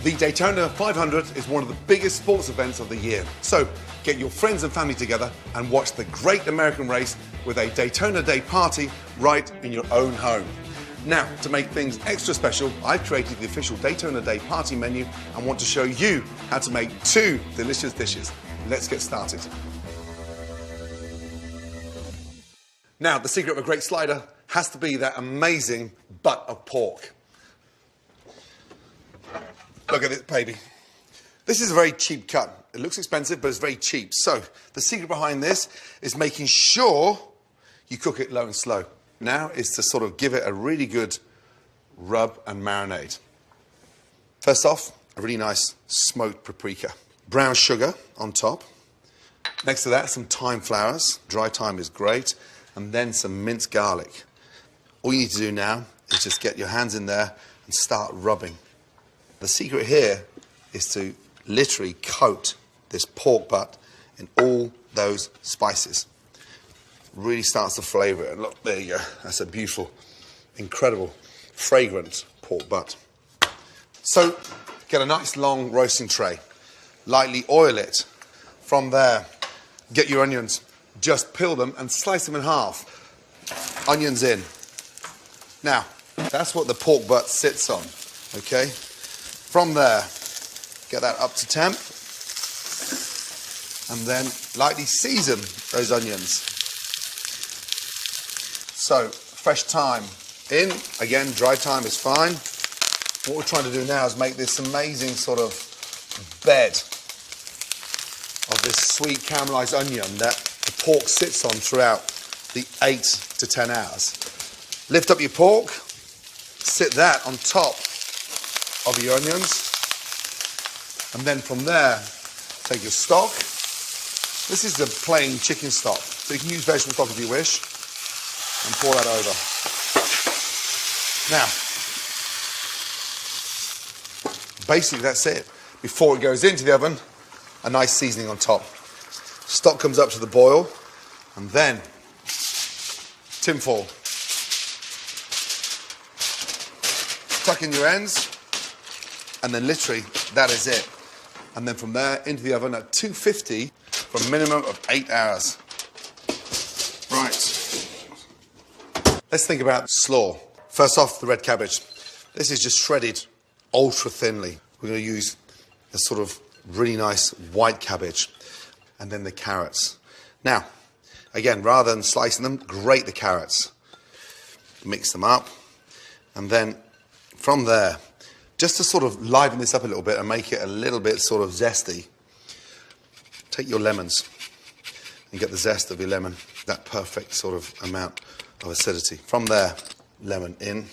The Daytona 500 is one of the biggest sports events of the year. So get your friends and family together and watch the great American race with a Daytona Day party right in your own home. Now, to make things extra special, I've created the official Daytona Day party menu and want to show you how to make 2 delicious dishes. Let's get started. Now, the secret of a great slider has to be that amazing butt of pork. Look at it, baby. This is a very cheap cut. It looks expensive, but it's very cheap. So, the secret behind this is making sure you cook it low and slow. Now is to sort of give it a really good rub and marinade. First off, a really nice smoked paprika. Brown sugar on top. Next to that, some thyme flowers. Dry thyme is great. And then some minced garlic. All you need to do now is just get your hands in there and start rubbing. The secret here is to literally coat this pork butt in all those spices. Really starts to flavour it. And look, there you go. That's a beautiful, incredible, fragrant pork butt. So, get a nice long roasting tray. Lightly oil it. From there, get your onions. Just peel them and slice them in half. Onions in. Now, that's what the pork butt sits on, okay? From there, get that up to temp. And then lightly season those onions. So, fresh thyme in. Again, dry thyme is fine. What we're trying to do now is make this amazing sort of bed of this sweet caramelised onion that the pork sits on throughout the 8 to 10 hours. Lift up your pork, sit that on top of your onions, and then from there, take your stock. This is the plain chicken stock, so you can use vegetable stock if you wish. And pour that over. Now, basically that's it. Before it goes into the oven, a nice seasoning on top. Stock comes up to the boil, and then tin foil. Tuck in your ends, and then literally that is it. And then from there into the oven at 250 for a minimum of 8 hours. Right. Let's think about slaw. First off, the red cabbage. This is just shredded ultra thinly. We're going to use a sort of really nice white cabbage. And then the carrots. Now, again, rather than slicing them, grate the carrots. Mix them up. And then from there, just to sort of liven this up a little bit and make it a little bit sort of zesty, take your lemons and get the zest of your lemon, that perfect sort of amount of acidity. From there, lemon in,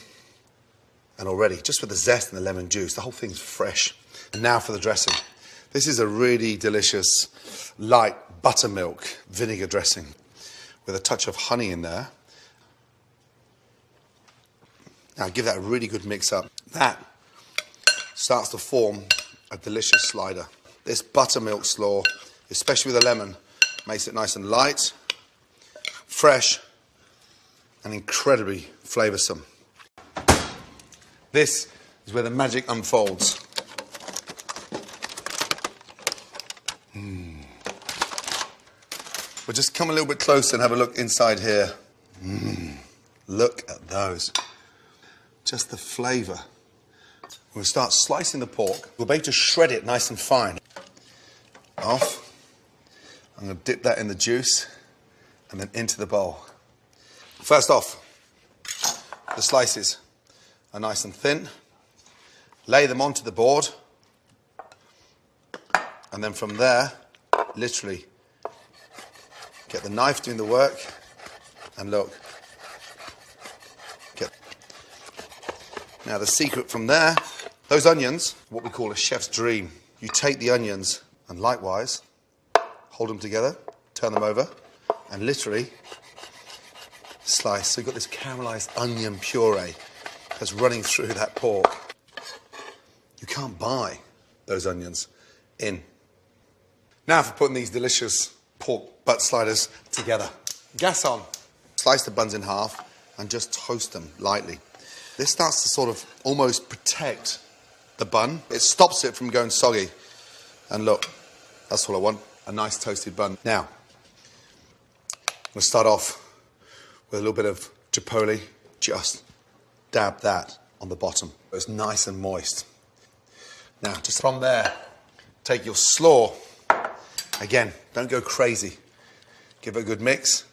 and already, just with the zest and the lemon juice, the whole thing's fresh. And now for the dressing. This is a really delicious, light buttermilk vinegar dressing with a touch of honey in there. Now give that a really good mix up. That starts to form a delicious slider. This buttermilk slaw, especially with the lemon, makes it nice and light, fresh, and incredibly flavoursome. This is where the magic unfolds. We'll just come a little bit closer and have a look inside here. Look at those. Just the flavour. We'll start slicing the pork. We'll be able to shred it nice and fine. Off. I'm going to dip that in the juice and then into the bowl. First off, the slices are nice and thin. Lay them onto the board. And then from there, literally, get the knife doing the work. And look. Now the secret from there, those onions, what we call a chef's dream. You take the onions and likewise, hold them together, turn them over, and literally slice. So you've got this caramelised onion puree that's running through that pork. You can't buy those onions in. Now for putting these delicious pork butt sliders together. Gas on. Slice the buns in half and just toast them lightly. This starts to sort of almost protect the bun. It stops it from going soggy. And look, that's all I want, a nice toasted bun. Now, I'm going to start off with a little bit of chipotle. Just dab that on the bottom. It's nice and moist. Now, just from there, take your slaw. Again, don't go crazy. Give it a good mix.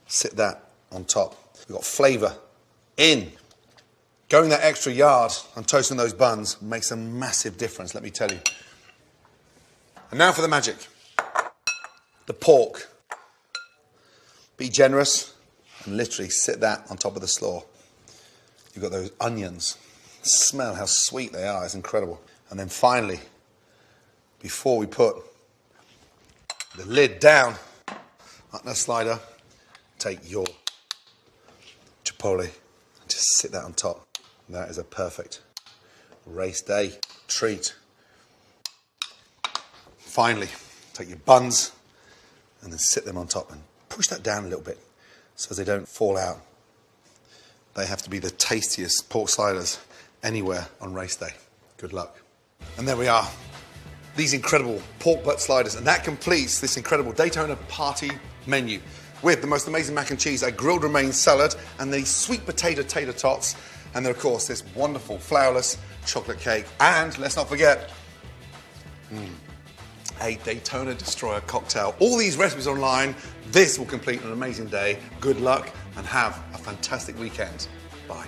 Sit that on top. We've got flavour in. Going that extra yard on toasting those buns makes a massive difference, let me tell you. And now for the magic. The pork. Be generous and literally sit that on top of the slaw. You've got those onions. Smell how sweet they are, it's incredible. And then finally, before we put the lid down on the slider, take your chipotle and just sit that on top. That is a perfect race day treat. Finally, take your buns and then sit them on top and push that down a little bit so they don't fall out. They have to be the tastiest pork sliders anywhere on race day. Good luck. And there we are. These incredible pork butt sliders, and that completes this incredible Daytona party menu with the most amazing mac and cheese, a grilled romaine salad, and the sweet potato tater tots, and then of course this wonderful flourless chocolate cake, and let's not forget a Daytona Destroyer cocktail. All these recipes online. This will complete an amazing day. Good luck and have a fantastic weekend. Bye.